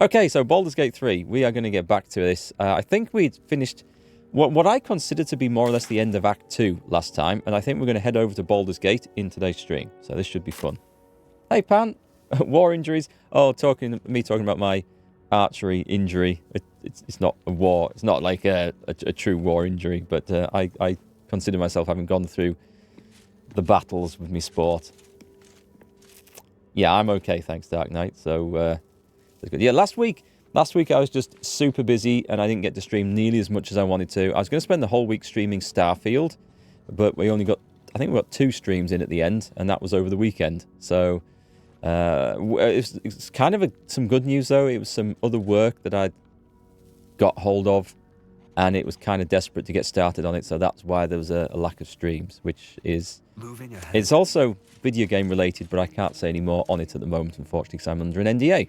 Okay, so Baldur's Gate 3, we are going to get back to this. I think we'd finished what I consider to be more or less the end of Act 2 last time, and I think we're going to head over to Baldur's Gate in today's stream. So this should be fun. Hey, Pan. War injuries. Oh, talking about my archery injury. It's not a war. It's not like a true war injury, but I consider myself having gone through the battles with my sport. Yeah, I'm okay, thanks, Dark Knight. So, that's good. Yeah, last week I was just super busy and I didn't get to stream nearly as much as I wanted to. I was going to spend the whole week streaming Starfield, but I think we got 2 streams in at the end, and that was over the weekend. So, it's kind of some good news, though. It was some other work that I'd got hold of, and it was kind of desperate to get started on it, so that's why there was a lack of streams, which is... It's also video game related, but I can't say any more on it at the moment, unfortunately, because I'm under an NDA.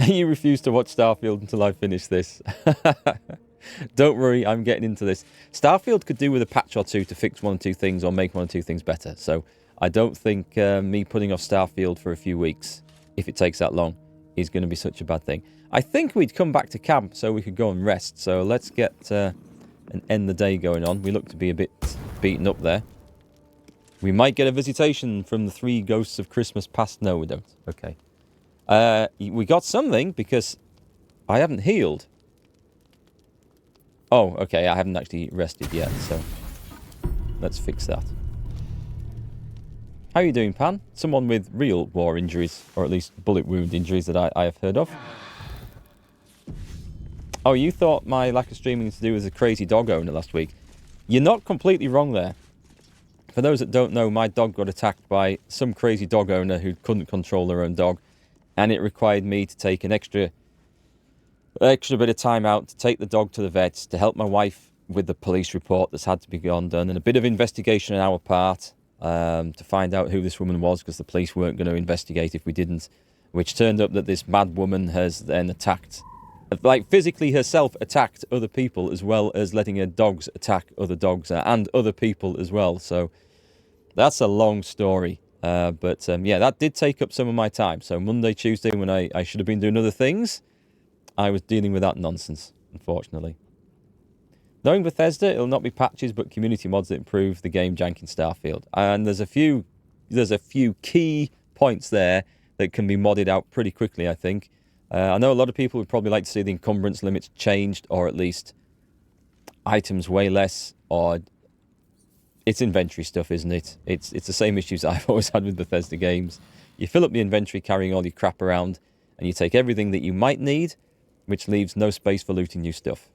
You refuse to watch Starfield until I finish this. Don't worry, I'm getting into this. Starfield could do with a patch or two to fix 1 or 2 things or make 1 or 2 things better, so I don't think me putting off Starfield for a few weeks, if it takes that long, is going to be such a bad thing. I think we'd come back to camp so we could go and rest, so let's get an end the day going on. We look to be a bit beaten up there. We might get a visitation from the 3 ghosts of Christmas past. No, we don't. Okay. We got something because I haven't healed. Oh, okay, I haven't actually rested yet, so let's fix that. How are you doing, Pan? Someone with real war injuries, or at least bullet wound injuries that I have heard of. Oh, you thought my lack of streaming to do with a crazy dog owner last week. You're not completely wrong there. For those that don't know, my dog got attacked by some crazy dog owner who couldn't control their own dog, and it required me to take an extra bit of time out to take the dog to the vets, to help my wife with the police report that's had to be done, and a bit of investigation on our part to find out who this woman was, because the police weren't going to investigate if we didn't, which turned up that this mad woman has then attacked, like physically herself attacked other people, as well as letting her dogs attack other dogs and other people as well. So that's a long story. But yeah, that did take up some of my time. So Monday, Tuesday, when I should have been doing other things, I was dealing with that nonsense, unfortunately. Knowing Bethesda, it'll not be patches, but community mods that improve the game jank in Starfield. And there's a few key points there that can be modded out pretty quickly, I think. I know a lot of people would probably like to see the encumbrance limits changed, or at least items way less, or... It's inventory stuff, isn't it? It's the same issues I've always had with Bethesda games. You fill up the inventory carrying all your crap around, and you take everything that you might need, which leaves no space for looting new stuff.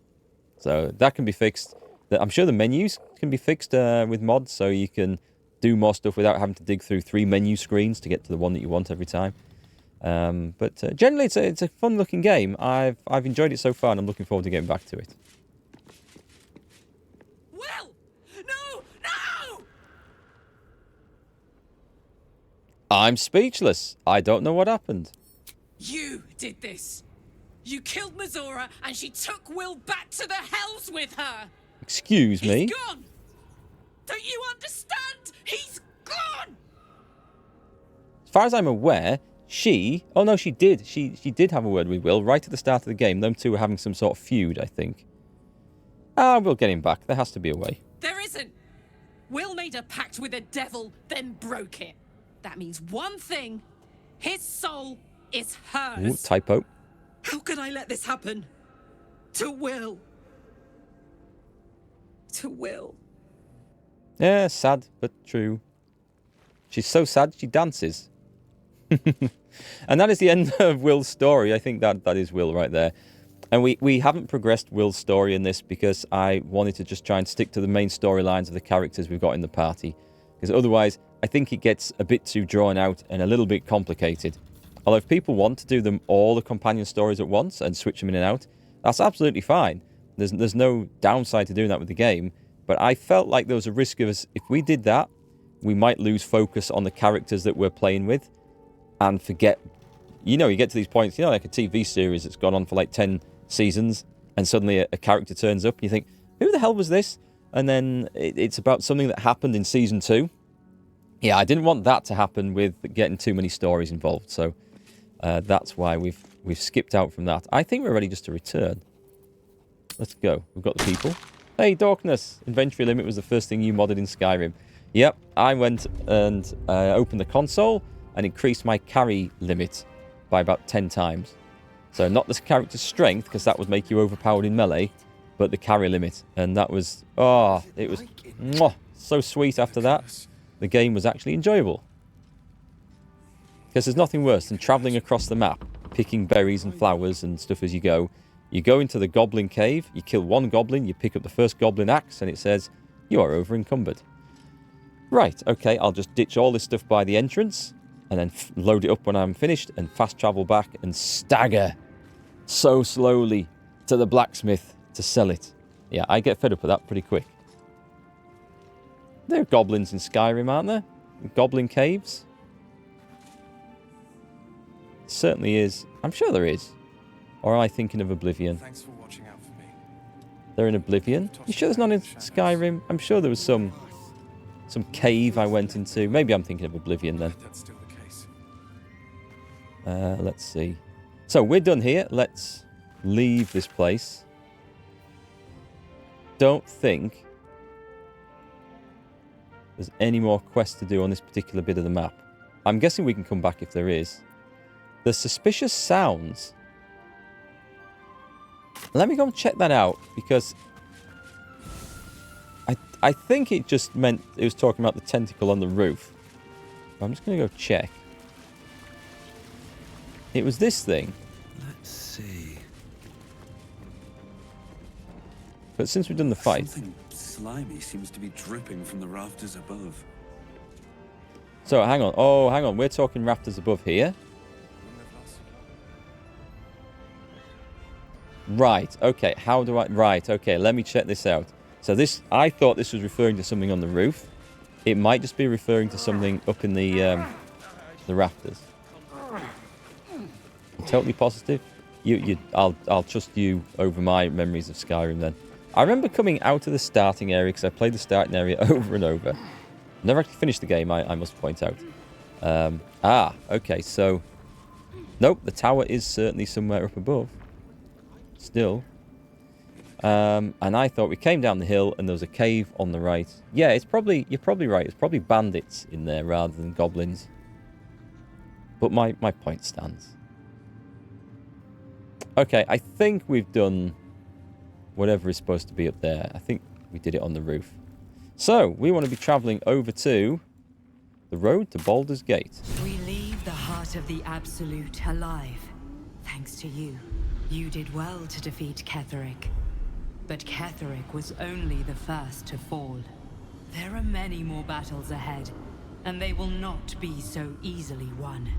So that can be fixed. I'm sure the menus can be fixed with mods, so you can do more stuff without having to dig through 3 menu screens to get to the one that you want every time. But generally, it's a fun-looking game. I've enjoyed it so far, and I'm looking forward to getting back to it. I'm speechless. I don't know what happened. You did this. You killed Mazora, and she took Will back to the hells with her. Excuse me? He's gone. Don't you understand? He's gone. As far as I'm aware, she... Oh, no, she did. She did have a word with Will right at the start of the game. Them two were having some sort of feud, I think. Ah, we'll get him back. There has to be a way. There isn't. Will made a pact with the devil, then broke it. That means one thing. His soul is hers. Ooh, typo. How could I let this happen? To Will. To Will. Yeah, sad, but true. She's so sad, she dances. And that is the end of Will's story. I think that is Will right there. And we haven't progressed Will's story in this because I wanted to just try and stick to the main storylines of the characters we've got in the party. Because otherwise, I think it gets a bit too drawn out and a little bit complicated. Although if people want to do them all the companion stories at once and switch them in and out, that's absolutely fine. There's no downside to doing that with the game. But I felt like there was a risk of us, if we did that, we might lose focus on the characters that we're playing with and forget. You know, you get to these points, you know, like a TV series that's gone on for like 10 seasons and suddenly a character turns up and you think, who the hell was this? And then it's about something that happened in season 2. Yeah, I didn't want that to happen with getting too many stories involved. So That's why we've skipped out from that. I think we're ready just to return. Let's go. We've got the people. Hey, Darkness! Inventory limit was the first thing you modded in Skyrim. Yep, I went and opened the console and increased my carry limit by about 10 times. So not the character's strength, because that would make you overpowered in melee, but the carry limit. And that was, oh, it was so sweet after that. The game was actually enjoyable. Because there's nothing worse than travelling across the map, picking berries and flowers and stuff as you go. You go into the goblin cave, you kill one goblin, you pick up the first goblin axe, and it says, you are over encumbered. Right, okay, I'll just ditch all this stuff by the entrance, and then load it up when I'm finished, and fast travel back and stagger so slowly to the blacksmith to sell it. Yeah, I get fed up with that pretty quick. There are goblins in Skyrim, aren't there? Goblin caves? Certainly is. I'm sure there is. Or am I thinking of Oblivion? Thanks for watching out for me. They're in Oblivion? You sure there's none in Skyrim? I'm sure there was some cave I went into. Maybe I'm thinking of Oblivion then. That's still the case. Let's see. So we're done here. Let's leave this place. Don't think there's any more quests to do on this particular bit of the map. I'm guessing we can come back if there is. The suspicious sounds. Let me go and check that out, because I think it just meant it was talking about the tentacle on the roof. I'm just going to go check. It was this thing. Let's see. But since we've done the fight... Something slimy seems to be dripping from the rafters above. So, hang on. Oh, hang on. We're talking rafters above here. Right, okay, how do I... Right, okay, let me check this out. So this... I thought this was referring to something on the roof. It might just be referring to something up in the rafters. I'm totally positive. I'll trust you over my memories of Skyrim then. I remember coming out of the starting area, because I played the starting area over and over. Never actually finished the game, I must point out. Okay, so... Nope, the tower is certainly somewhere up above. Still. And I thought we came down the hill and there was a cave on the right. Yeah, you're probably right. It's probably bandits in there rather than goblins. But my point stands. Okay, I think we've done whatever is supposed to be up there. I think we did it on the roof. So, we want to be travelling over to the road to Baldur's Gate. We leave the heart of the Absolute alive. Thanks to you. You did well to defeat Ketheric. But Ketheric was only the first to fall. There are many more battles ahead, and they will not be so easily won.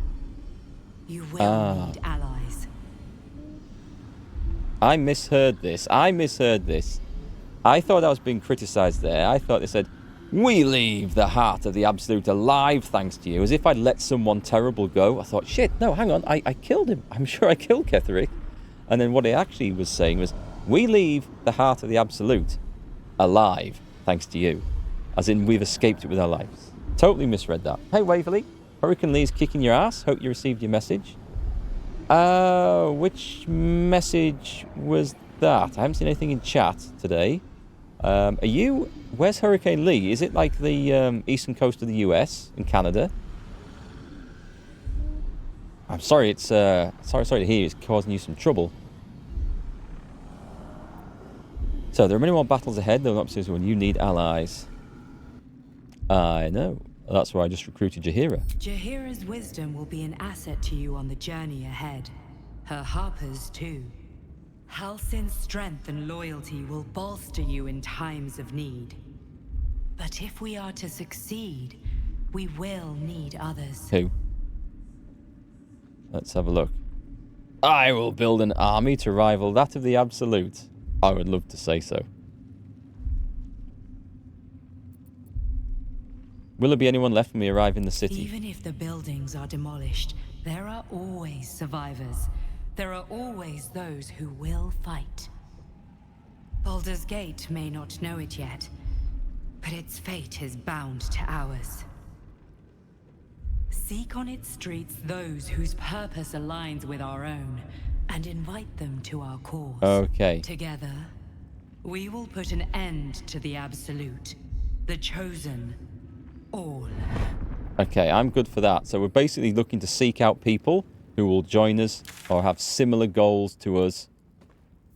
You will need allies. I misheard this. I thought I was being criticised there. I thought they said, we leave the heart of the Absolute alive thanks to you, as if I'd let someone terrible go. I thought, shit, no, hang on, I killed him. I'm sure I killed Ketheric. And then what it actually was saying was, we leave the heart of the Absolute alive, thanks to you. As in, we've escaped it with our lives. Totally misread that. Hey, Waverly. Hurricane Lee's kicking your ass. Hope you received your message. Which message was that? I haven't seen anything in chat today. Where's Hurricane Lee? Is it like the eastern coast of the US and Canada? I'm sorry, it's sorry to hear it's causing you some trouble. So there are many more battles ahead, though not when you need allies. I know. That's why I just recruited Jaheira. Jaheira's wisdom will be an asset to you on the journey ahead. Her harpers too. Halsin's strength and loyalty will bolster you in times of need. But if we are to succeed, we will need others. Who? Let's have a look. I will build an army to rival that of the Absolute. I would love to say so. Will there be anyone left when we arrive in the city? Even if the buildings are demolished, there are always survivors. There are always those who will fight. Baldur's Gate may not know it yet, but its fate is bound to ours. Seek on its streets those whose purpose aligns with our own, and invite them to our cause. Okay. Together, we will put an end to the Absolute, the Chosen, all. Okay, I'm good for that. So we're basically looking to seek out people who will join us or have similar goals to us,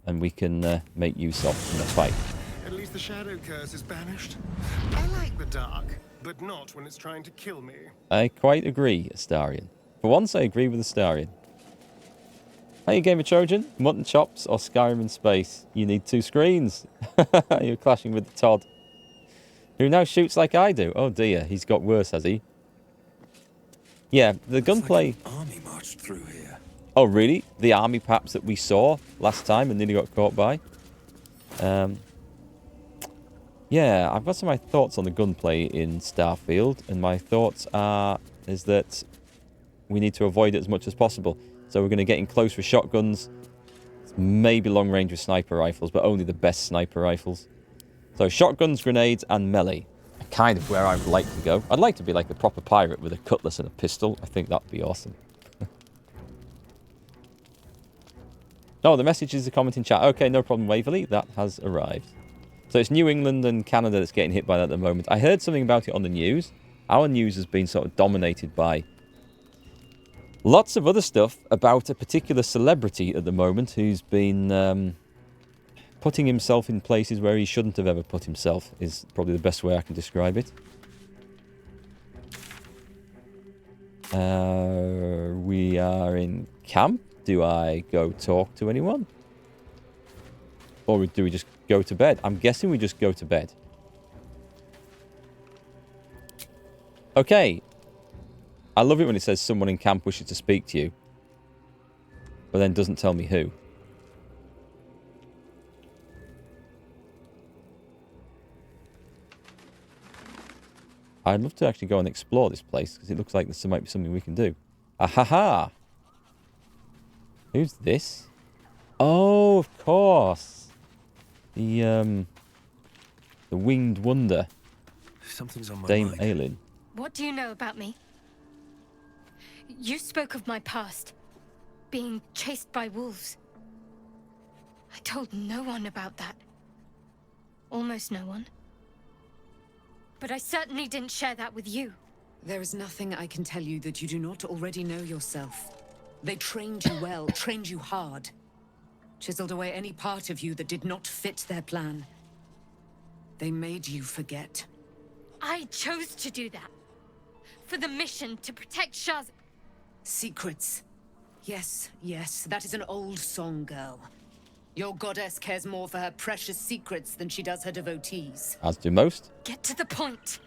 and we can make use of in the fight. At least the shadow curse is banished. I like the dark, but not when it's trying to kill me. I quite agree, Astarion. For once, I agree with Astarion. How you game of Trojan? Mutton chops or Skyrim in space? You need 2 screens. You're clashing with the Todd, who now shoots like I do. Oh dear, he's got worse, has he? Yeah, the gunplay... Like an army marched through here. Oh, really? The army perhaps that we saw last time and nearly got caught by? Yeah, I've got some of my thoughts on the gunplay in Starfield, and my thoughts is that we need to avoid it as much as possible. So we're going to get in close with shotguns, maybe long range with sniper rifles, but only the best sniper rifles. So shotguns, grenades, and melee are kind of where I would like to go. I'd like to be like a proper pirate with a cutlass and a pistol. I think that'd be awesome. Oh, the message is a comment in chat. Okay, no problem, Waverley. That has arrived. So it's New England and Canada that's getting hit by that at the moment. I heard something about it on the news. Our news has been sort of dominated by lots of other stuff about a particular celebrity at the moment who's been putting himself in places where he shouldn't have ever put himself, is probably the best way I can describe it. We are in camp. Do I go talk to anyone? Or do we just go to bed? I'm guessing we just go to bed. Okay. I love it when it says someone in camp wishes to speak to you, but then doesn't tell me who. I'd love to actually go and explore this place, because it looks like there might be something we can do. Ahaha! Who's this? Oh, of course. The Winged Wonder. Something's on my Dame mind. Aelin. What do you know about me? You spoke of my past, being chased by wolves. I told no one about that. Almost no one. But I certainly didn't share that with you. There is nothing I can tell you that you do not already know yourself. They trained you well, trained you hard. Chiseled away any part of you that did not fit their plan. They made you forget. I chose to do that. For the mission to protect Shaz. Secrets. Yes, yes, that is an old song, girl. Your goddess cares more for her precious secrets than she does her devotees. As do most. Get to the point.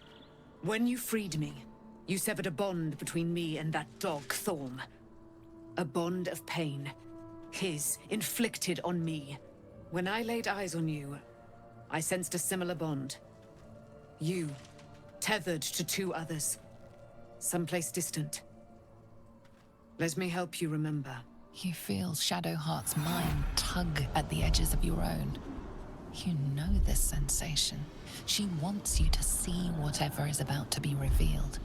When you freed me, you severed a bond between me and that dog, Thorm. A bond of pain. His, inflicted on me. When I laid eyes on you, I sensed a similar bond. You, tethered to 2 others. Someplace distant. Let me help you remember. You feel Shadowheart's mind tug at the edges of your own. You know this sensation. She wants you to see whatever is about to be revealed.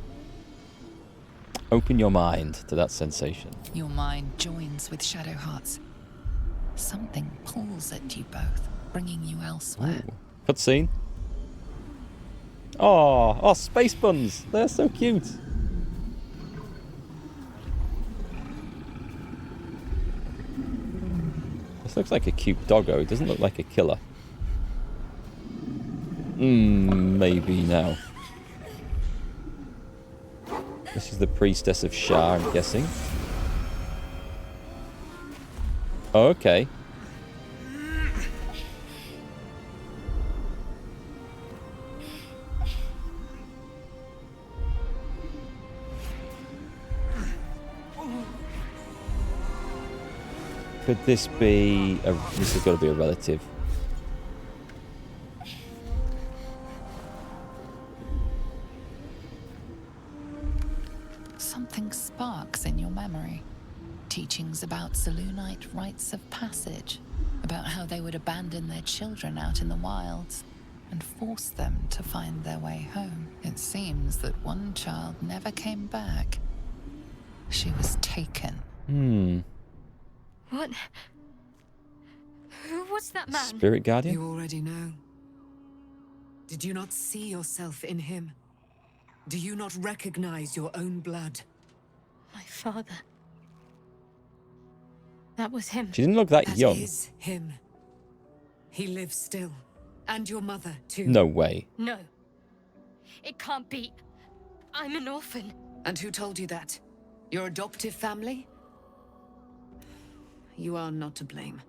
Open your mind to that sensation. Your mind joins with Shadowheart's. Something pulls at you both, bringing you elsewhere. Ooh. Cutscene. Oh, space buns. They're so cute. This looks like a cute doggo. It doesn't look like a killer. Maybe now. This is the priestess of Shah, I'm guessing. Oh, okay. Could this be a... This has got to be a relative. Something sparks in your memory. Teachings about Selûnite rites of passage, about how they would abandon their children out in the wilds and force them to find their way home. It seems that one child never came back, She was taken. What? Who was that man? Spirit Guardian? You already know. Did you not see yourself in him? Do you not recognize your own blood? My father. That was him. She didn't look that That young. is him. He lives still. And your mother, too. No way. No. It can't be. I'm an orphan. And who told you that? Your adoptive family? You are not to blame.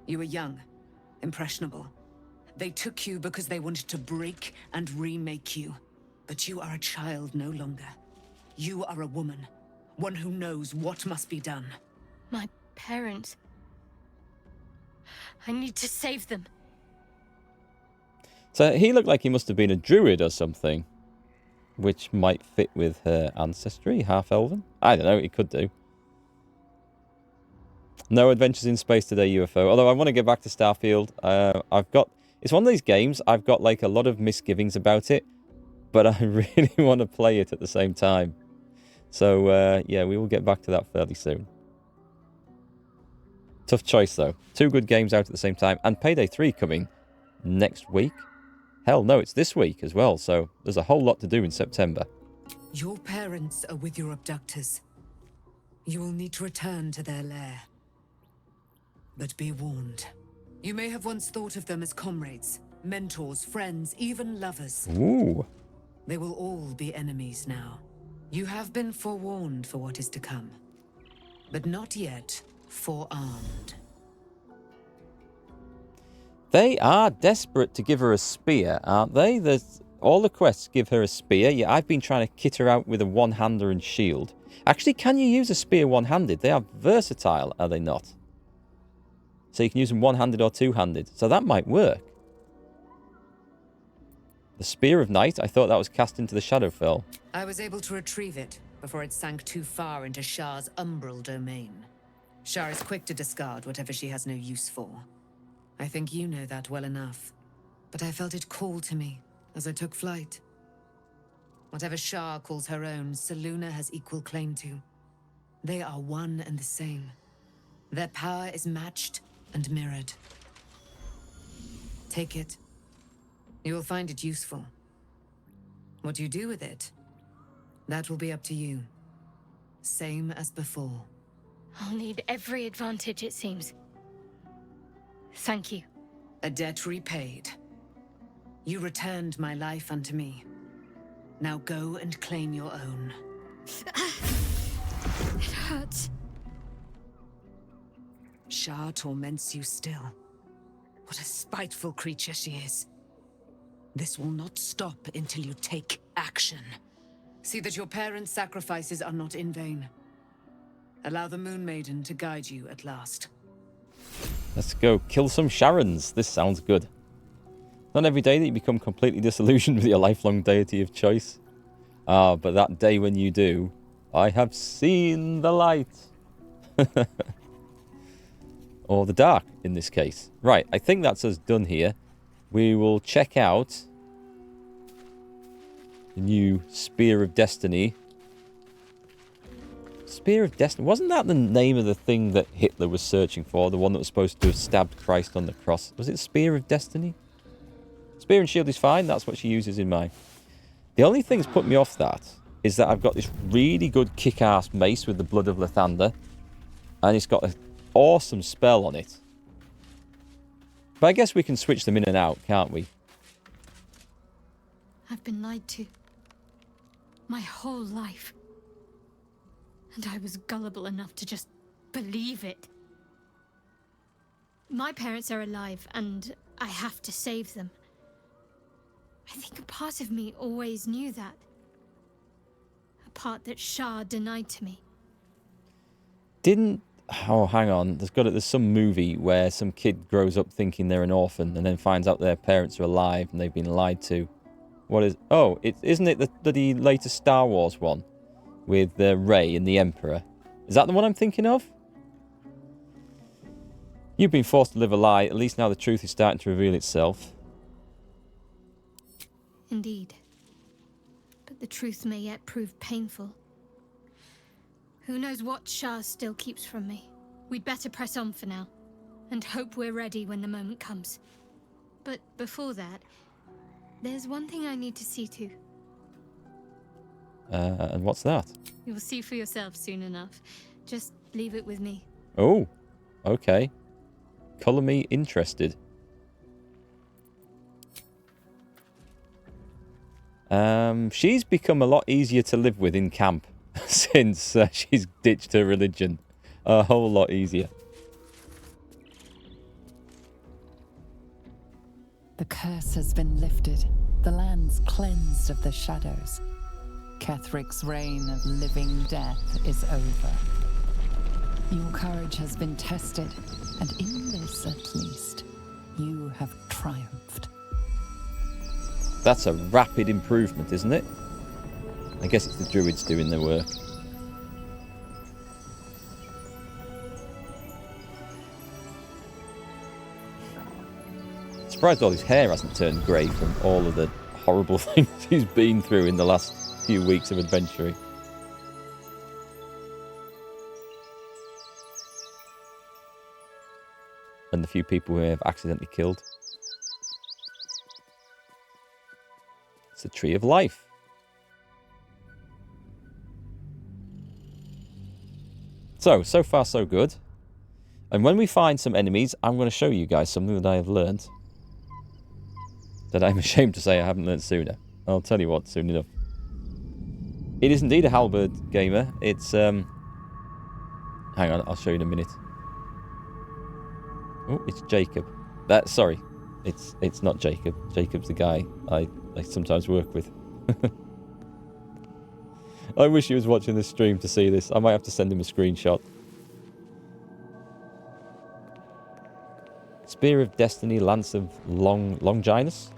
You were young, impressionable. They took you because they wanted to break and remake you. But you are a child no longer. You are a woman. One who knows what must be done. My parents. I need to save them. So he looked like he must have been a druid or something. Which might fit with her ancestry, half-elven? I don't know, it could do. No adventures in space today, UFO. Although I want to get back to Starfield. It's one of these games, I've got like a lot of misgivings about it. But I really want to play it at the same time. So, yeah, we will get back to that fairly soon. Tough choice, though. 2 good games out at the same time. And Payday 3 coming next week. Hell, no, it's this week as well. So there's a whole lot to do in September. Your parents are with your abductors. You will need to return to their lair. But be warned. You may have once thought of them as comrades, mentors, friends, even lovers. Ooh. They will all be enemies now. You have been forewarned for what is to come. But not yet forearmed. They are desperate to give her a spear, aren't they? All the quests give her a spear. Yeah, I've been trying to kit her out with a one-hander and shield. Actually, can you use a spear one-handed? They are versatile, are they not? So you can use them one-handed or two-handed. So that might work. The Spear of Night, I thought that was cast into the Shadowfell. I was able to retrieve it before it sank too far into Shah's umbral domain. Shah is quick to discard whatever she has no use for. I think you know that well enough. But I felt it call to me as I took flight. Whatever Shah calls her own, Selûne has equal claim to. They are one and the same. Their power is matched and mirrored. Take it. You will find it useful. What you do with it, that will be up to you. Same as before. I'll need every advantage, it seems. Thank you. A debt repaid. You returned my life unto me. Now go and claim your own. It hurts. Shah torments you still. What a spiteful creature she is. This will not stop until you take action. See that your parents' sacrifices are not in vain. Allow the Moon Maiden to guide you at last. Let's go kill some Sharons. This sounds good. Not every day that you become completely disillusioned with your lifelong deity of choice. Ah, but that day when you do, I have seen the light. Or the dark, in this case. Right, I think that's us done here. We will check out the new Spear of Destiny. Spear of Destiny. Wasn't that the name of the thing that Hitler was searching for? The one that was supposed to have stabbed Christ on the cross. Was it Spear of Destiny? Spear and shield is fine. That's what she uses in mine. The only thing that's put me off that is that I've got this really good kick-ass mace with the Blood of Lathander. And it's got an awesome spell on it. But I guess we can switch them in and out, can't we? I've been lied to. My whole life. And I was gullible enough to just believe it. My parents are alive, and I have to save them. I think a part of me always knew that. A part that Shah denied to me. Oh, hang on. There's some movie where some kid grows up thinking they're an orphan and then finds out their parents are alive and they've been lied to. What is... Oh, isn't it the bloody latest Star Wars one? With Rey and the Emperor. Is that the one I'm thinking of? You've been forced to live a lie. At least now the truth is starting to reveal itself. Indeed. But the truth may yet prove painful. Who knows what Shah still keeps from me? We'd better press on for now, and hope we're ready when the moment comes. But before that, there's one thing I need to see to. And what's that? You'll see for yourself soon enough. Just leave it with me. Oh, okay. Colour me interested. She's become a lot easier to live with in camp since she's ditched her religion. A whole lot easier. The curse has been lifted. The land's cleansed of the shadows. Kethric's reign of living death is over. Your courage has been tested, and in this at least, you have triumphed. That's a rapid improvement, isn't it? I guess it's the druids doing their work. Surprised all his hair hasn't turned grey from all of the horrible things he's been through in the last few weeks of adventuring. And the few people who have accidentally killed. It's the Tree of Life. So far so good. And when we find some enemies, I'm going to show you guys something that I have learned. That I'm ashamed to say I haven't learned sooner. I'll tell you what, soon enough. It is indeed a halberd gamer. It's, hang on, I'll show you in a minute. Oh, it's Jacob. Sorry. It's not Jacob. Jacob's the guy I sometimes work with. I wish he was watching this stream to see this. I might have to send him a screenshot. Spear of Destiny, Lance of Longinus?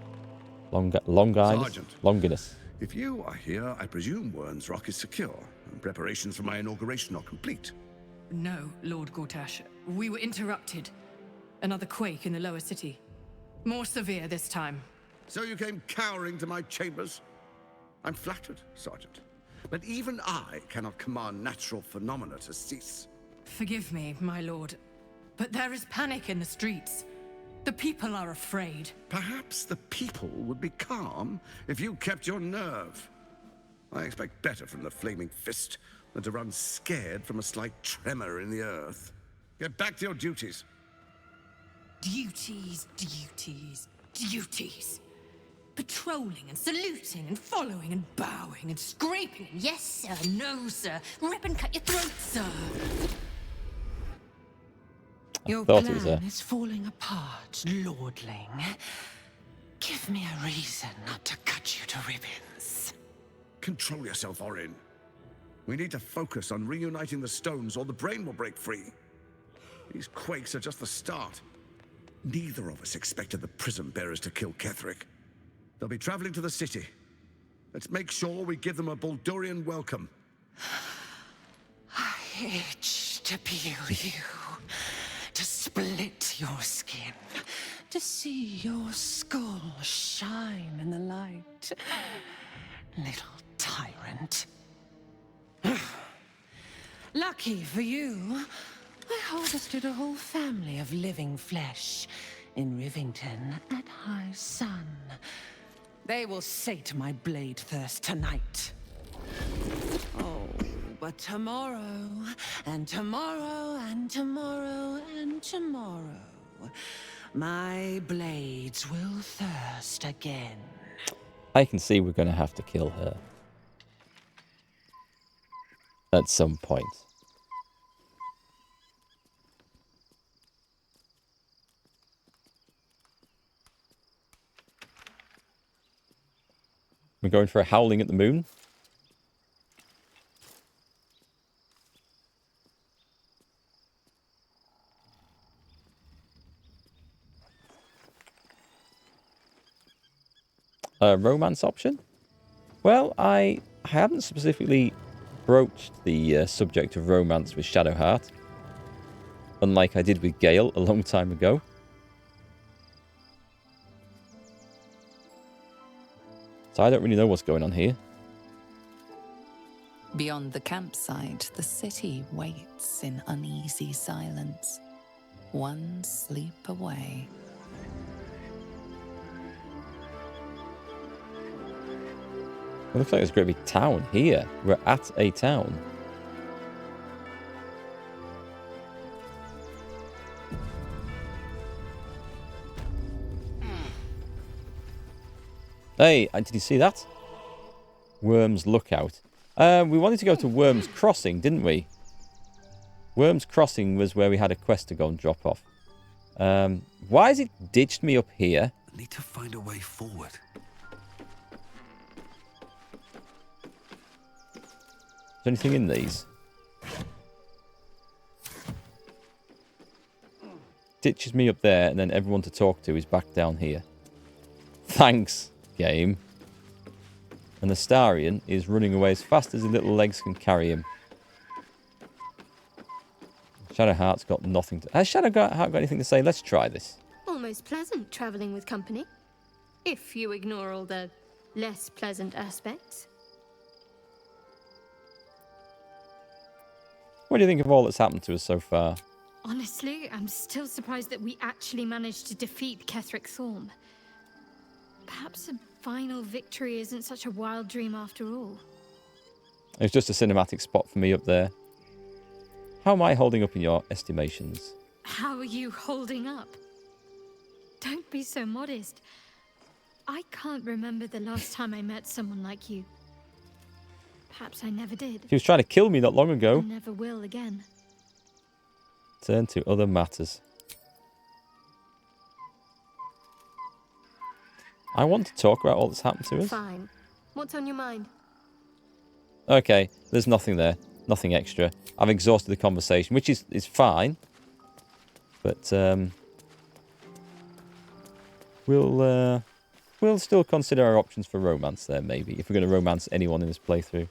Longinus. If you are here, I presume Wern's Rock is secure, and preparations for my inauguration are complete. No, Lord Gortash. We were interrupted. Another quake in the lower city. More severe this time. So you came cowering to my chambers? I'm flattered, Sergeant. But even I cannot command natural phenomena to cease. Forgive me, my lord, but there is panic in the streets. The people are afraid. Perhaps the people would be calm if you kept your nerve. I expect better from the Flaming Fist than to run scared from a slight tremor in the earth. Get back to your duties. Duties, duties, duties. Patrolling and saluting and following and bowing and scraping. Yes, sir. No, sir. Rip and cut your throat, sir. Your plan is falling apart, lordling. Give me a reason not to cut you to ribbons. Control yourself, Orin. We need to focus on reuniting the stones or the brain will break free. These quakes are just the start. Neither of us expected the Prism Bearers to kill Ketheric. They'll be traveling to the city. Let's make sure we give them a Baldurian welcome. I itch to peel you, to split your skin, to see your skull shine in the light. Little tyrant. Lucky for you, I harvested a whole family of living flesh in Rivington at high sun. They will sate my blade thirst tonight. Oh, but tomorrow, and tomorrow, and tomorrow, and tomorrow, my blades will thirst again. I can see we're going to have to kill her. At some point. We're going for a howling at the moon. A romance option? Well, I haven't specifically broached the subject of romance with Shadowheart, unlike I did with Gale a long time ago. So I don't really know what's going on here. Beyond the campsite, the city waits in uneasy silence, one sleep away. It looks like there's a great big town here. We're at a town. Hey, did you see that? Worm's Lookout. We wanted to go to Worm's Crossing, didn't we? Worm's Crossing was where we had a quest to go and drop off. Why has it ditched me up here? I need to find a way forward. Is there anything in these? Ditches me up there, and then everyone to talk to is back down here. Thanks, game. And the Starion is running away as fast as his little legs can carry him. Shadowheart's got nothing to... Has Shadowheart got anything to say? Let's try this. Almost pleasant traveling with company. If you ignore all the less pleasant aspects. What do you think of all that's happened to us so far? Honestly, I'm still surprised that we actually managed to defeat Ketheric Thorm. Perhaps a final victory isn't such a wild dream after all. It's just a cinematic spot for me up there. How am I holding up in your estimations? How are you holding up? Don't be so modest. I can't remember the last time I met someone like you. Perhaps I never did. He was trying to kill me not long ago. I never will again. Turn to other matters. I want to talk about all that's happened to us. Fine. What's on your mind? Okay, there's nothing there. Nothing extra. I've exhausted the conversation, which is fine. But we'll still consider our options for romance there, maybe, if we're going to romance anyone in this playthrough.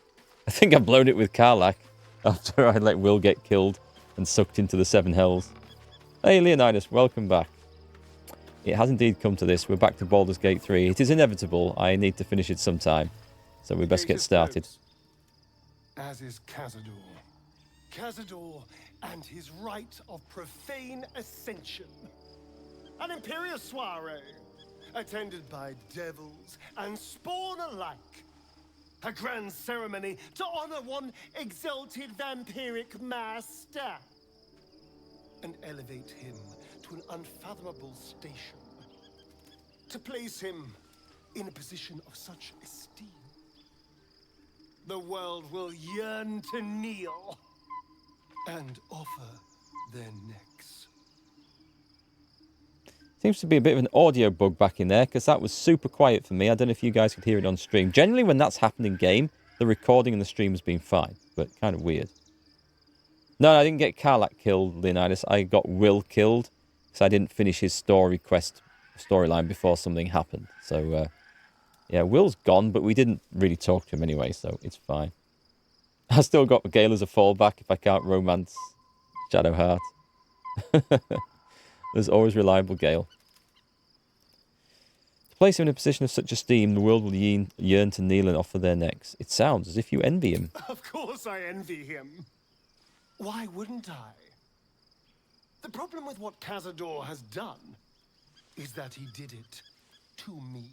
I think I've blown it with Karlach after I let Will get killed and sucked into the Seven Hells. Hey, Leonidas, welcome back. It has indeed come to this. We're back to Baldur's Gate 3. It is inevitable. I need to finish it sometime. So we best get started. As is Cazador. Cazador and his rite of profane ascension. An imperious soiree, attended by devils and spawn alike. A grand ceremony to honor one exalted vampiric master. And elevate him to an unfathomable station. To place him in a position of such esteem. The world will yearn to kneel and offer their necks. Seems to be a bit of an audio bug back in there, because that was super quiet for me. I don't know if you guys could hear it on stream. Generally, when that's happened in game, the recording and the stream has been fine, but kind of weird. No, I didn't get Karlach killed, Leonidas. I got Will killed, because I didn't finish his storyline before something happened. So, yeah, Will's gone, but we didn't really talk to him anyway, so it's fine. I still got Gale as a fallback if I can't romance Shadowheart. There's always reliable Gale. To place him in a position of such esteem, the world will yearn to kneel and offer their necks. It sounds as if you envy him. Of course I envy him. Why wouldn't I? The problem with what Cazador has done is that he did it to me.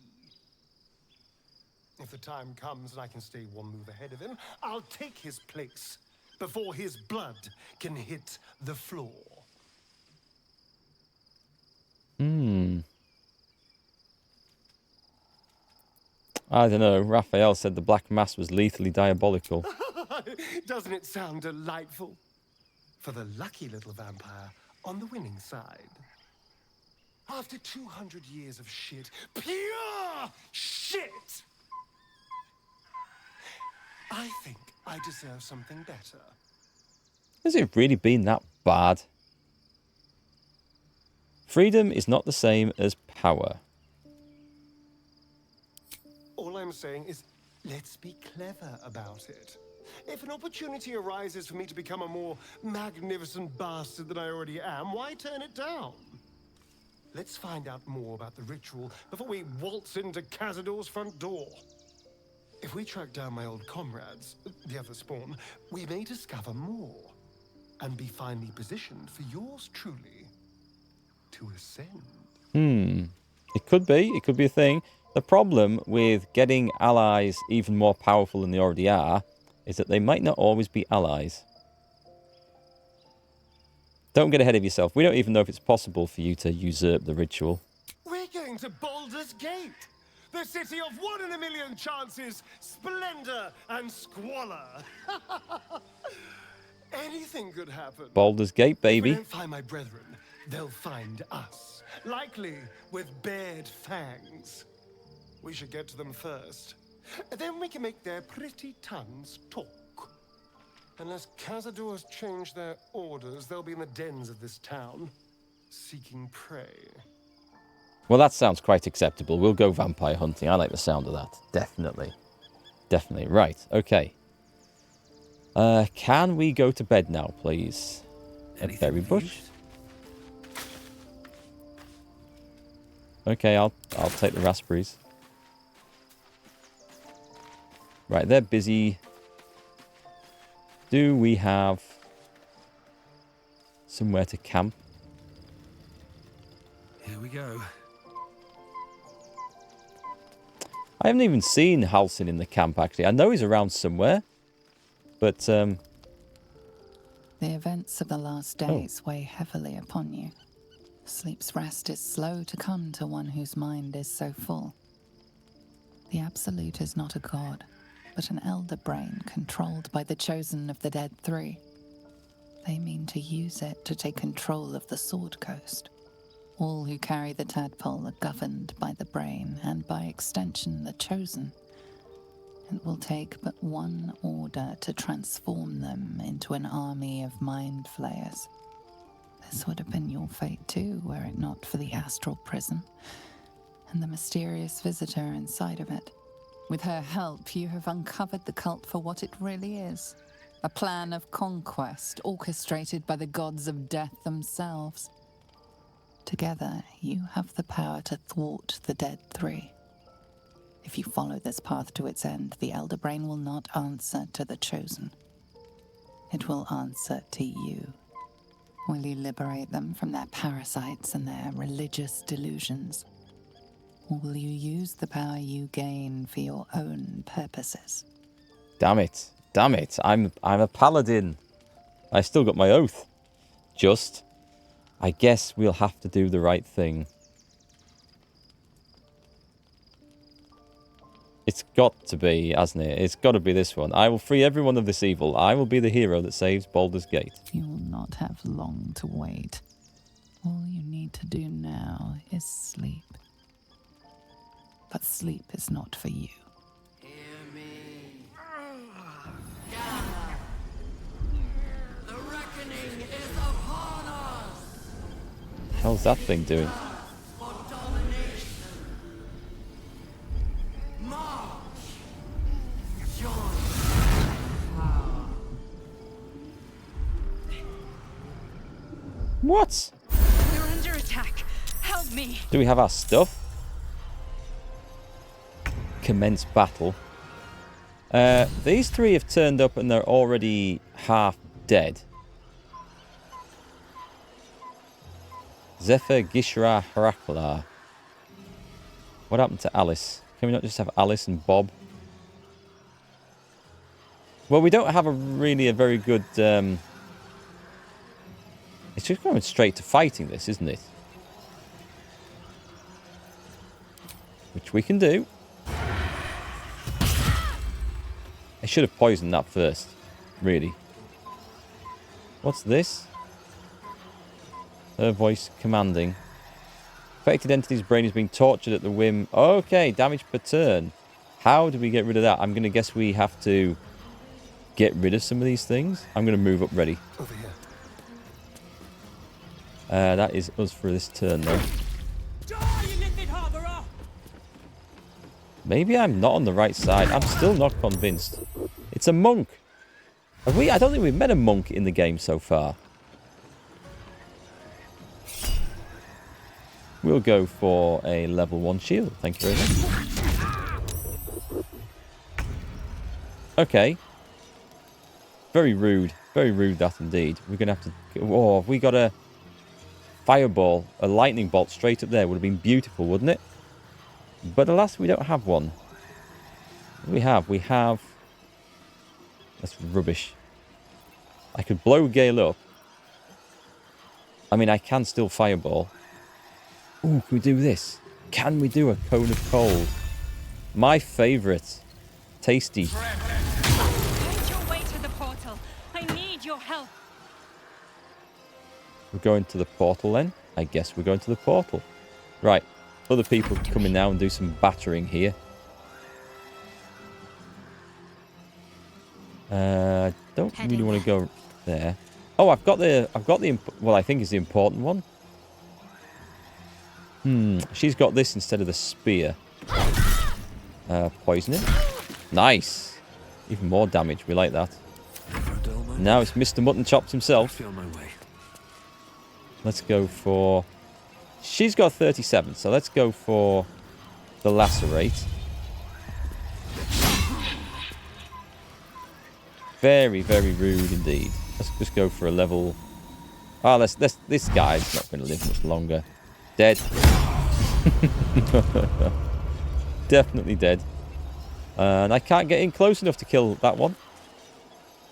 If the time comes and I can stay one move ahead of him, I'll take his place before his blood can hit the floor. I don't know. Raphael said the Black Mass was lethally diabolical. Doesn't it sound delightful? For the lucky little vampire on the winning side. After 200 years of shit, pure shit, I think I deserve something better. Has it really been that bad? Freedom is not the same as power. All I'm saying is, let's be clever about it. If an opportunity arises for me to become a more magnificent bastard than I already am, why turn it down? Let's find out more about the ritual before we waltz into Cazador's front door. If we track down my old comrades, the other spawn, we may discover more and be finally positioned for yours truly to ascend. It could be. It could be a thing. The problem with getting allies even more powerful than they already are is that they might not always be allies. Don't get ahead of yourself. We don't even know if it's possible for you to usurp the ritual. We're going to Baldur's Gate, the city of 1 in a million chances, splendor and squalor. Anything could happen. Baldur's Gate, If we baby. don't find my brethren, they'll find us, likely with bared fangs. We should get to them first. Then we can make their pretty tongues talk. Unless Khazad-dûrs change their orders, they'll be in the dens of this town, seeking prey. Well, that sounds quite acceptable. We'll go vampire hunting. I like the sound of that. Definitely. Definitely. Right. Okay. Can we go to bed now, please? A berry bush? Okay, I'll take the raspberries. Right, they're busy. Do we have somewhere to camp? Here we go. I haven't even seen Halsin in the camp, actually. I know he's around somewhere, but... The events of the last days weigh heavily upon you. Sleep's rest is slow to come to one whose mind is so full. The Absolute is not a god, but an elder brain controlled by the chosen of the Dead Three. They mean to use it to take control of the Sword Coast. All who carry the tadpole are governed by the brain, and by extension the chosen. It will take but one order to transform them into an army of mind flayers. This would have been your fate too, were it not for the astral prison and the mysterious visitor inside of it. With her help, you have uncovered the cult for what it really is. A plan of conquest orchestrated by the gods of death themselves. Together, you have the power to thwart the Dead Three. If you follow this path to its end, the Elder Brain will not answer to the Chosen. It will answer to you. Will you liberate them from their parasites and their religious delusions? Or will you use the power you gain for your own purposes? Damn it. Damn it. I'm a paladin. I still got my oath. Just, I guess we'll have to do the right thing. It's got to be, hasn't it? It's got to be this one. I will free everyone of this evil. I will be the hero that saves Baldur's Gate. You will not have long to wait. All you need to do now is sleep. But sleep is not for you. Hear me. Gather. The reckoning is upon us. How's that thing doing? For domination. March. Join power. What? We're under attack. Help me. Do we have our stuff? Commence battle. These three have turned up and they're already half dead. Zephyr, Gishra, Heraklar. What happened to Alice? Can we not just have Alice and Bob? Well, we don't have a very good... It's just going straight to fighting this, isn't it? Which we can do. I should have poisoned that first. Really. What's this? Her voice commanding. Affected entity's brain is being tortured at the whim. Okay, damage per turn. How do we get rid of that? I'm going to guess we have to get rid of some of these things. I'm going to move up ready. Over here. That is us for this turn, though. Maybe I'm not on the right side. I'm still not convinced. It's a monk. Have we? I don't think we've met a monk in the game so far. We'll go for a level 1 shield. Thank you very much. Okay. Very rude. Very rude, that indeed. We're going to have to... Oh, we got a fireball, a lightning bolt straight up there. Would have been beautiful, wouldn't it? But alas, we don't have one. We have. That's rubbish. I could blow Gale up. I mean, I can still fireball. Ooh, can we do this? Can we do a cone of cold? My favourite. Tasty. Find your way to the portal. I need your help. We're going to the portal then? I guess we're going to the portal. Right. Other people come in now and do some battering here. Don't really want to go there. Oh, I've got the well, I think is the important one. She's got this instead of the spear. Poisoning. Nice. Even more damage. We like that. Now it's Mr. Mutton Chops himself. Let's go for... She's got 37, so let's go for the Lacerate. Very, very rude indeed. Let's just go for a level... Oh, this guy's not going to live much longer. Dead. Definitely dead. And I can't get in close enough to kill that one.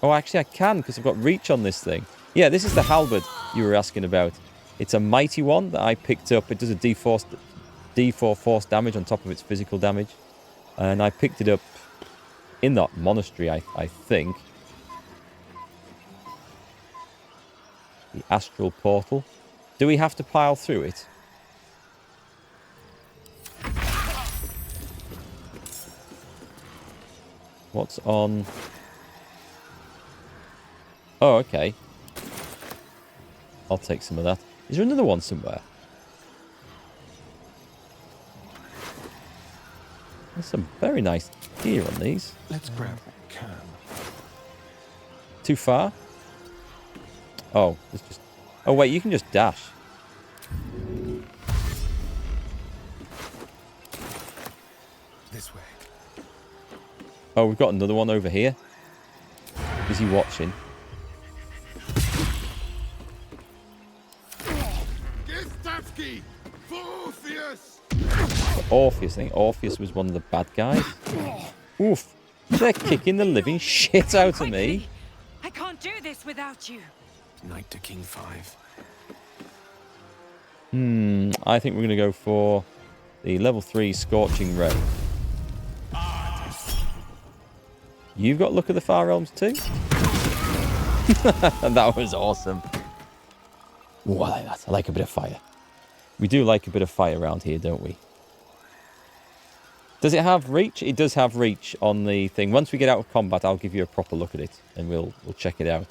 Oh, actually I can, because I've got reach on this thing. Yeah, this is the halberd you were asking about. It's a mighty one that I picked up. It does a D4 force damage on top of its physical damage. And I picked it up in that monastery, I think. The astral portal. Do we have to pile through it? What's on? Oh, okay. I'll take some of that. Is there another one somewhere? There's some very nice gear on these. Let's grab what we can. Too far? Oh, it's just... Oh, wait, you can just dash. This way. Oh, we've got another one over here. Is he watching? Orpheus, I think Orpheus was one of the bad guys. Oof. They're kicking the living shit out of me. I can't do this without you. Knight to King 5. I think we're going to go for the level 3 Scorching Ray. You've got Look of the Far Realms too? That was awesome. Ooh, I like that. I like a bit of fire. We do like a bit of fire around here, don't we? Does it have reach? It does have reach on the thing. Once we get out of combat, I'll give you a proper look at it, and we'll check it out.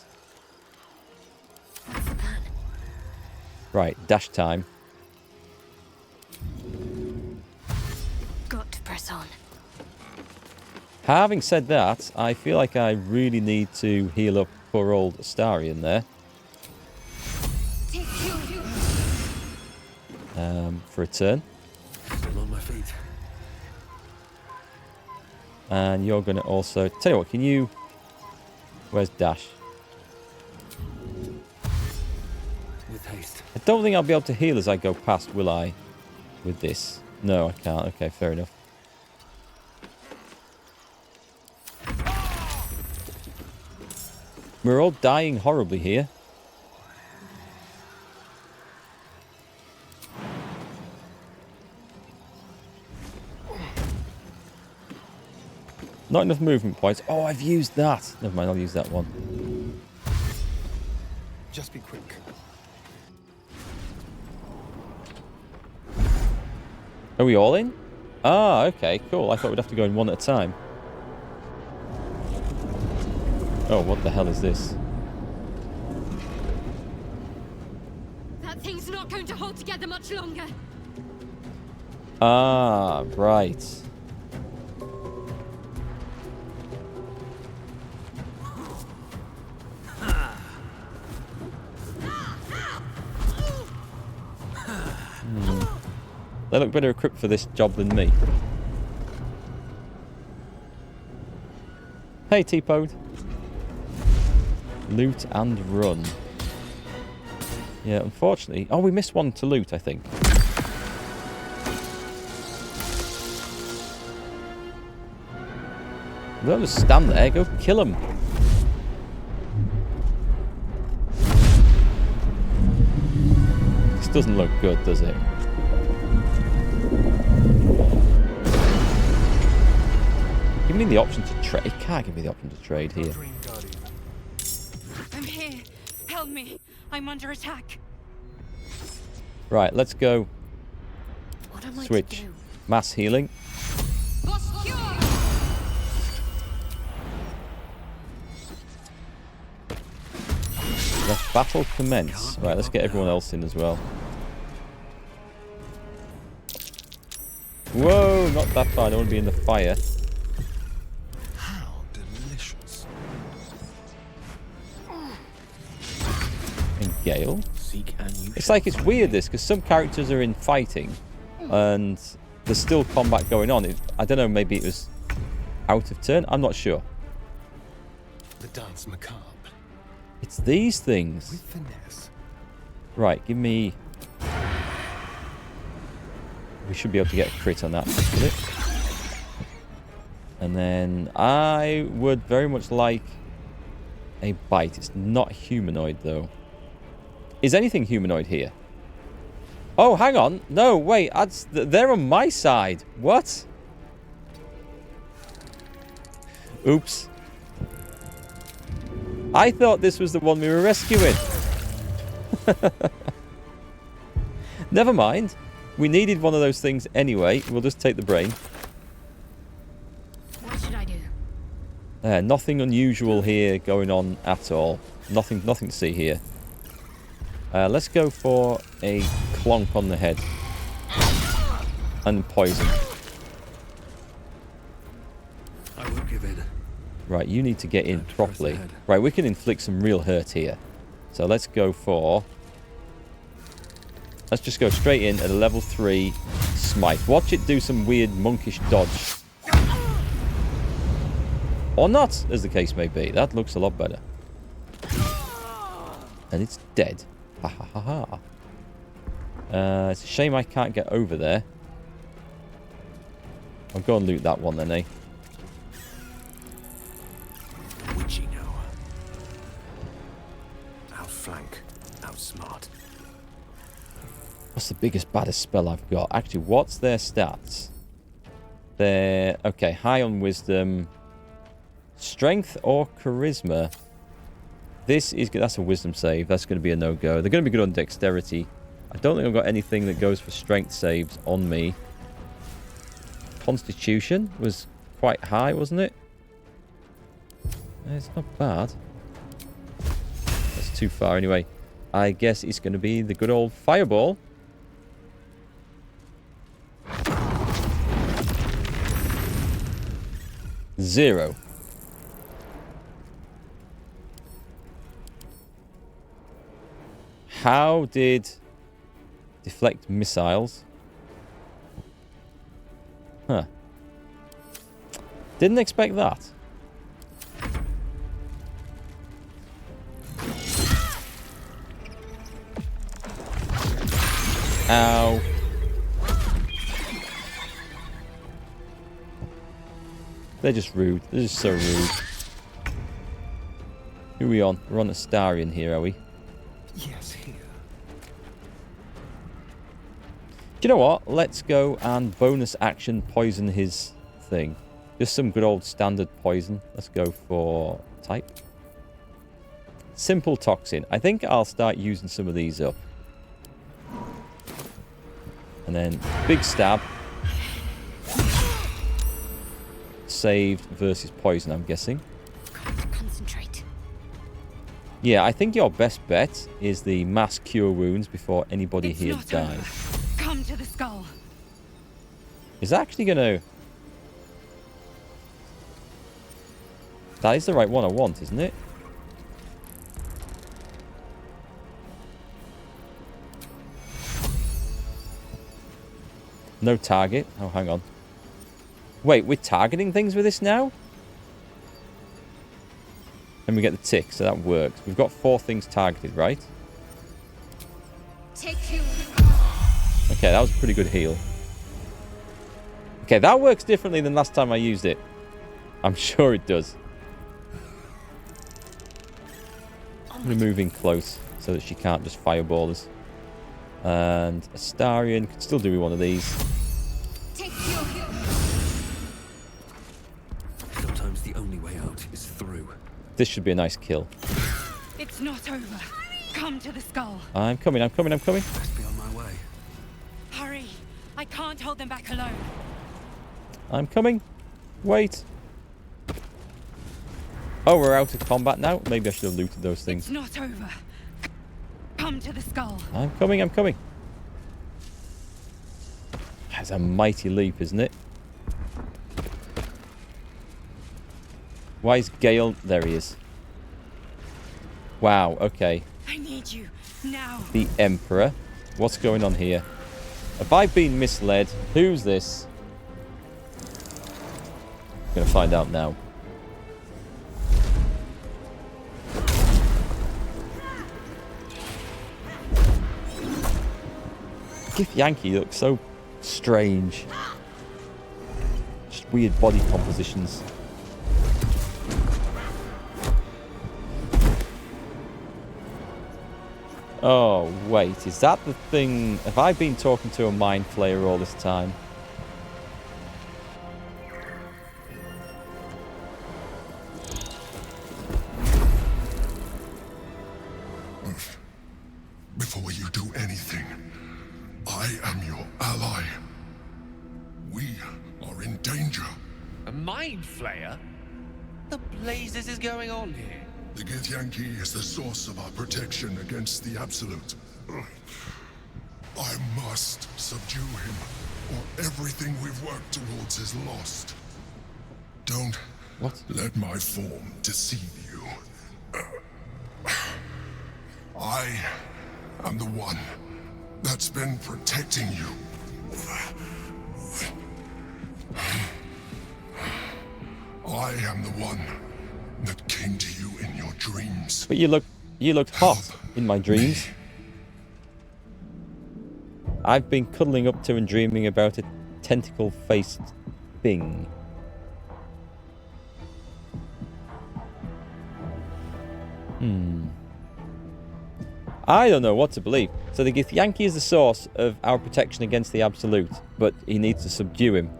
Right, dash time. Got to press on. Having said that, I feel like I really need to heal up poor old Astarion there. For a turn. Still on my feet. And you're going to also... Tell you what, can you... Where's Dash? With haste. I don't think I'll be able to heal as I go past, will I? With this. No, I can't. Okay, fair enough. We're all dying horribly here. Not enough movement points. Oh, I've used that. Never mind, I'll use that one. Just be quick. Are we all in? Ah, okay, cool. I thought we'd have to go in one at a time. Oh, what the hell is this? That thing's not going to hold together much longer. Ah, right. They look better equipped for this job than me. Hey, T-Pode. Loot and run. Yeah, unfortunately... Oh, we missed one to loot, I think. Don't just stand there. Go kill him. This doesn't look good, does it? Give me the option to trade. It can't give me the option to trade here. I'm here. Help me. I'm under attack. Right, let's go. What am I to Switch. do? Mass healing. Let battle commence. Right, let's get everyone else in as well. Whoa, not that far. I don't want to be in the fire. How delicious. And Gale. Seek and you It's like it's weird this, because some characters are in fighting and there's still combat going on. I don't know, maybe it was out of turn. I'm not sure. The dance macabre. It's these things. With finesse. Right, give me... We should be able to get a crit on that. Hopefully. And then I would very much like a bite. It's not humanoid, though. Is anything humanoid here? Oh, hang on. No, wait. They're on my side. What? Oops. I thought this was the one we were rescuing. Never mind. We needed one of those things anyway. We'll just take the brain. What should I do? Nothing unusual here going on at all. Nothing to see here. Let's go for a clonk on the head. And poison. I won't give in. Right, you need to get in properly. Right, we can inflict some real hurt here. So let's go for... Let's just go straight in at a level 3 smite. Watch it do some weird monkish dodge. Or not, as the case may be. That looks a lot better. And it's dead. Ha ha ha ha. It's a shame I can't get over there. I'll go and loot that one then, eh? Witchy now. Outflank. Outsmart. What's the biggest, baddest spell I've got? Actually, what's their stats? They're... Okay, high on wisdom. Strength or charisma? This is... That's a wisdom save. That's going to be a no-go. They're going to be good on dexterity. I don't think I've got anything that goes for strength saves on me. Constitution was quite high, wasn't it? It's not bad. That's too far anyway. I guess it's going to be the good old fireball. Zero. How did deflect missiles? Huh. Didn't expect that. Ow. They're just rude. They're just so rude. Who are we on? We're on Astarion here, are we? Yes, here. Do you know what? Let's go and bonus action poison his thing. Just some good old standard poison. Let's go for type. Simple toxin. I think I'll start using some of these up. And then big stab. Saved versus poison, I'm guessing. Concentrate. Yeah, I think your best bet is the mass cure wounds before anybody It's here not dies. over. Come to the skull. Is that actually going to... That is the right one I want, isn't it? No target. Oh, hang on. Wait, we're targeting things with this now? And we get the tick, so that works. We've got 4 things targeted, right? Take you. Okay, that was a pretty good heal. Okay, that works differently than last time I used it. I'm sure it does. I'm going to move in close so that she can't just fireball us. And Astarion could still do with one of these. Take you. Sometimes the only way out is through. This should be a nice kill. It's not over. Come to the skull. I'm coming, I'm coming, I'm coming. Best be on my way. Hurry. I can't hold them back alone. I'm coming. Wait. Oh, we're out of combat now? Maybe I should have looted those things. It's not over. Come to the skull. I'm coming, I'm coming. That's a mighty leap, isn't it? Why is Gale... There he is. Wow, okay. I need you now. The Emperor. What's going on here? Have I been misled? Who's this? I'm gonna find out now. Githyanki looks so strange. Just weird body compositions. Oh, wait. Is that the thing? Have I been talking to a Mind Flayer all this time? Before you do anything, I am your ally. We are in danger. A Mind Flayer? The blazes is going on here? The Githyanki is the source of our protection against the Absolute. I must subdue him, or everything we've worked towards is lost. Don't let my form deceive you. I am the one that's been protecting you. I am the one that came to you in your dreams. But you looked hot in my dreams. I've been cuddling up to and dreaming about a tentacle-faced thing. I don't know what to believe. So the Githyanki is the source of our protection against the Absolute, but he needs to subdue him.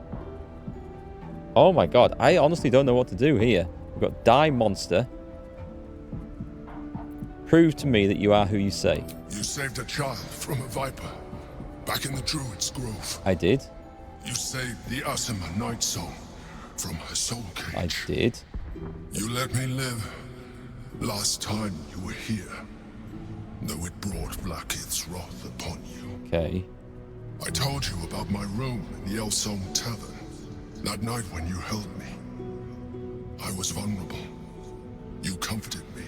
Oh my god, I honestly don't know what to do here. We've got Die Monster. Prove to me that you are who you say. You saved a child from a viper, back in the Druid's Grove. I did. You saved the Asima Night Soul from her soul cage. I did. You let me live last time you were here, though it brought Blackith's wrath upon you. Okay. I told you about my room in the Elsong Tavern, that night when you held me. I was vulnerable. You comforted me.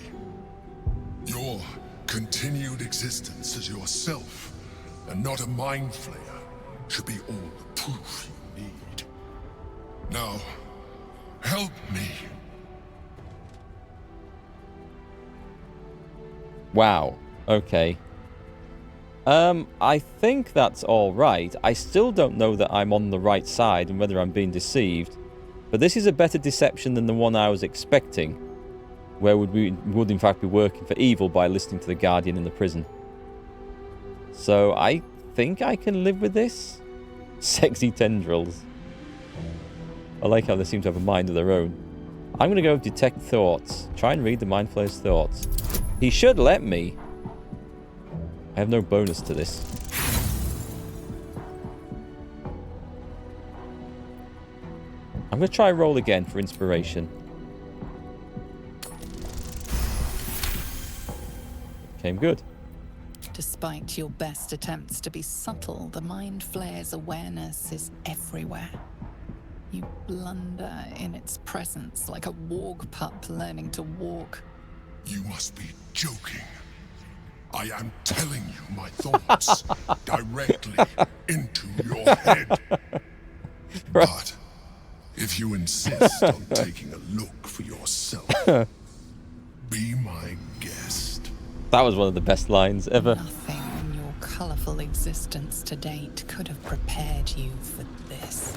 Your continued existence as yourself, and not a Mind Flayer, should be all the proof you need. Now, help me. Wow. Okay. I think that's all right. I still don't know that I'm on the right side and whether I'm being deceived. But this is a better deception than the one I was expecting, where we would in fact be working for evil by listening to the Guardian in the prison. So I think I can live with this. Sexy tendrils. I like how they seem to have a mind of their own. I'm going to go detect thoughts. Try and read the Mind Flayer's thoughts. He should let me. I have no bonus to this. I'm going to try roll again for inspiration. Came good. Despite your best attempts to be subtle, the Mind Flayer's awareness is everywhere. You blunder in its presence like a warg pup learning to walk. You must be joking. I am telling you my thoughts directly into your head. But if you insist on taking a look for yourself, That was one of the best lines ever. Nothing in your colourful existence to date could have prepared you for this.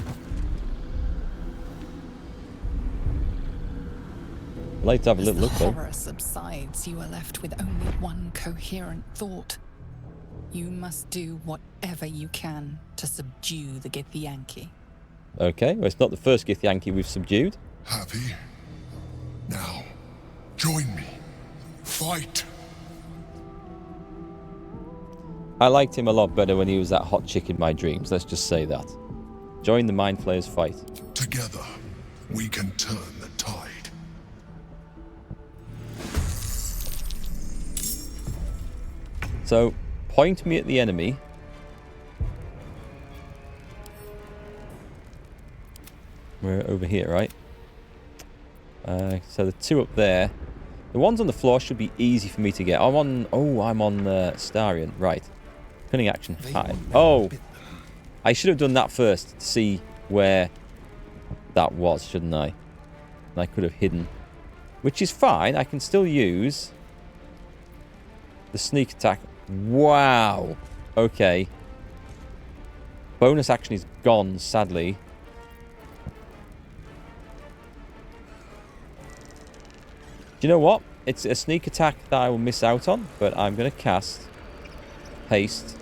I'd like to have a little look, As though. the horror subsides, you are left with only one coherent thought. You must do whatever you can to subdue the Githyanki. Okay, well, it's not the first Githyanki we've subdued. Happy? Now, join me. Fight! I liked him a lot better when he was that hot chick in my dreams, let's just say that. Join the Mind Flayers fight. Together, we can turn the tide. So, point me at the enemy. We're over here, right? So the two up there. The ones on the floor should be easy for me to get. I'm on Starion, right. Cunning action, hide. Oh! I should have done that first to see where that was, shouldn't I? And I could have hidden. Which is fine, I can still use the sneak attack. Wow! Okay. Bonus action is gone, sadly. Do you know what? It's a sneak attack that I will miss out on, but I'm going to cast haste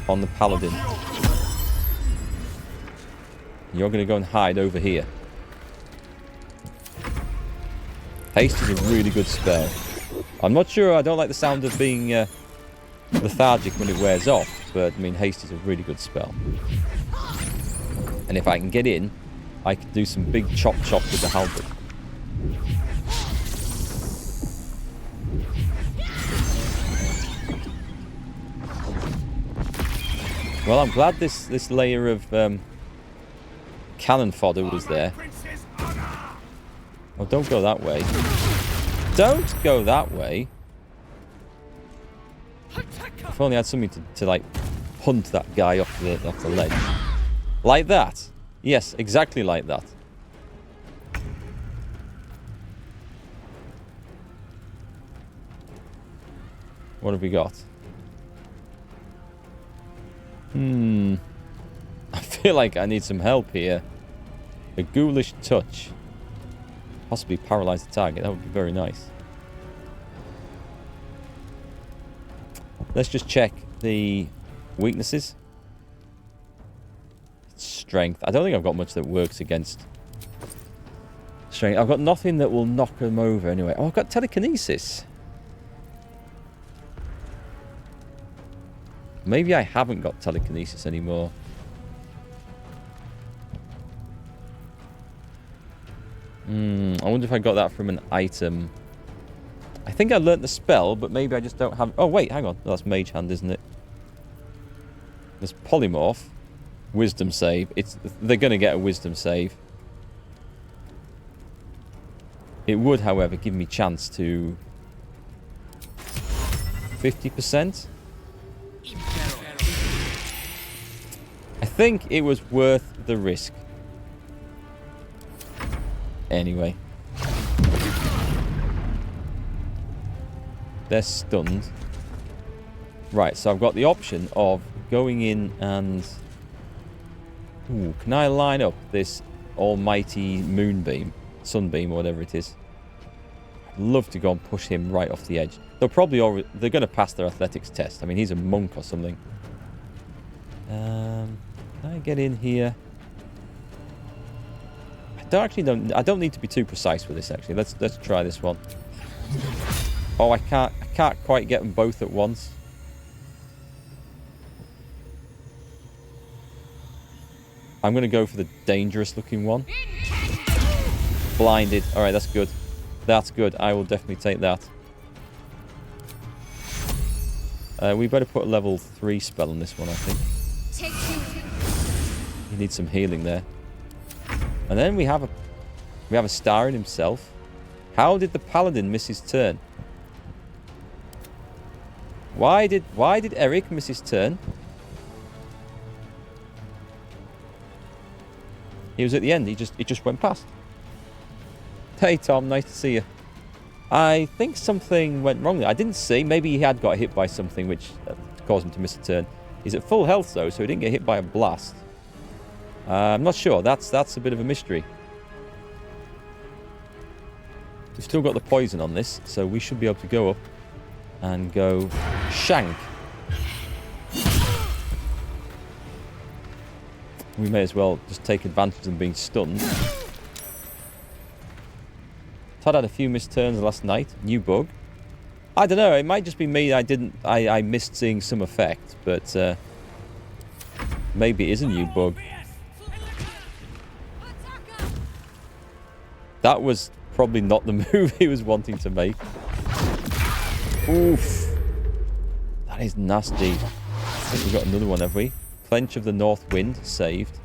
on the Paladin. You're going to go and hide over here. Haste is a really good spell. I'm not sure, I don't like the sound of being lethargic when it wears off, but I mean, haste is a really good spell. And if I can get in, I can do some big chop with the halberd. Well, I'm glad this layer of cannon fodder was there. Oh, don't go that way. Don't go that way. If only I had something to like hunt that guy off the ledge. Like that. Yes, exactly like that. What have we got? I feel like I need some help here. A ghoulish touch. Possibly paralyze the target. That would be very nice. Let's just check the weaknesses. Strength. I don't think I've got much that works against strength. I've got nothing that will knock them over anyway. Oh, I've got telekinesis. Maybe I haven't got telekinesis anymore. I wonder if I got that from an item. I think I learnt the spell, but maybe I just don't have... Oh, wait, hang on. That's Mage Hand, isn't it? There's Polymorph. Wisdom save. They're going to get a Wisdom save. It would, however, give me chance to... 50%? I think it was worth the risk. Anyway. They're stunned. Right, so I've got the option of going in and... Ooh, can I line up this almighty moonbeam? Sunbeam, or whatever it is. I'd love to go and push him right off the edge. They're probably they're going to pass their athletics test. I mean, he's a monk or something. Can I get in here? I don't need to be too precise with this, actually. Let's try this one. Oh, I can't quite get them both at once. I'm going to go for the dangerous looking one. Blinded. All right, that's good. That's good. I will definitely take that. We better put a level 3 spell on this one, I think. He needs some healing there. And then we have a star in himself. How did the Paladin miss his turn? Why did Eric miss his turn? He was at the end. He just went past. Hey Tom, nice to see you. I think something went wrong there. I didn't see. Maybe he had got hit by something which caused him to miss a turn. He's at full health, though, so he didn't get hit by a blast. I'm not sure. That's a bit of a mystery. We've still got the poison on this, so we should be able to go up and go shank. We may as well just take advantage of them being stunned. Todd had a few missed turns last night. New bug. I don't know. It might just be me. I missed seeing some effect, but maybe it is a new bug. That was probably not the move he was wanting to make. Oof. That is nasty. I think we've got another one, have we? Clench of the North Wind saved.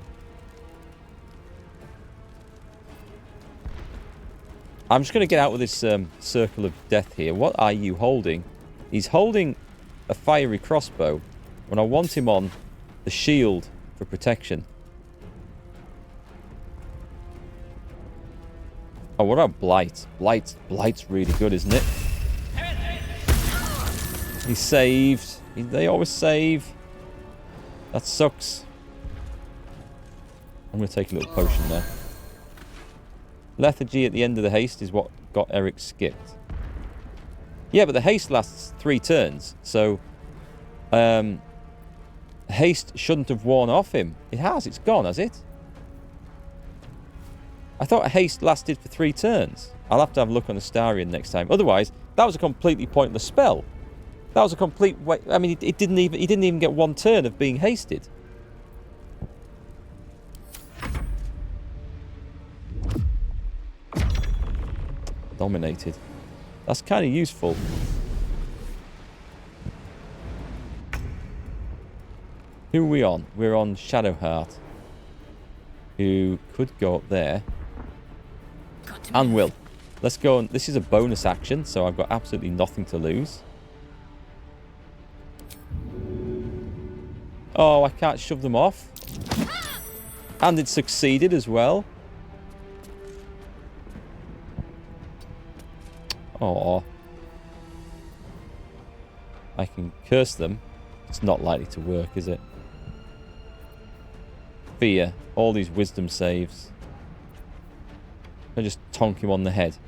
I'm just going to get out with this circle of death here. What are you holding? He's holding a fiery crossbow when I want him on the shield for protection. Oh, what about Blight? Blight's really good, isn't it? He saved. They always save. That sucks. I'm going to take a little potion there. Lethargy at the end of the haste is what got Eric skipped. Yeah, but the haste lasts 3 turns. So, haste shouldn't have worn off him. It has. It's gone, has it? I thought haste lasted for 3 turns. I'll have to have a look on Astarion next time. Otherwise, that was a completely pointless spell. That was a complete way. I mean, he didn't even get 1 turn of being hasted. Dominated. That's kind of useful. Who are we on? We're on Shadowheart, who could go up there. And will. Let's go on. This is a bonus action, so I've got absolutely nothing to lose. Oh, I can't shove them off. And it succeeded as well. Oh, I can curse them. It's not likely to work, is it? Fear. All these wisdom saves. I just tonk him on the head.